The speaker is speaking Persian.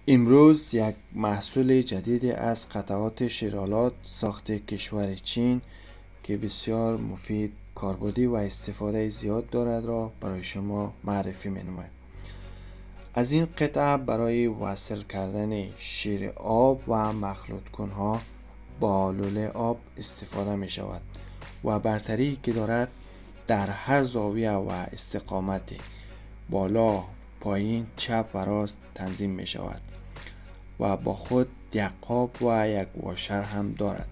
امروز یک محصول جدید از قطعات شیرالات ساخت کشور چین که بسیار مفید، کاربردی و استفاده زیاد دارد را برای شما معرفی می‌نمایم. از این قطعه برای وصل کردن شیر آب و مخلوط کنها با لوله آب استفاده می شود و برتری که دارد در هر زاویه و استقامت بالا، پایین، چپ و راست تنظیم می شود و با خود یک قاب و یک واشر هم دارد.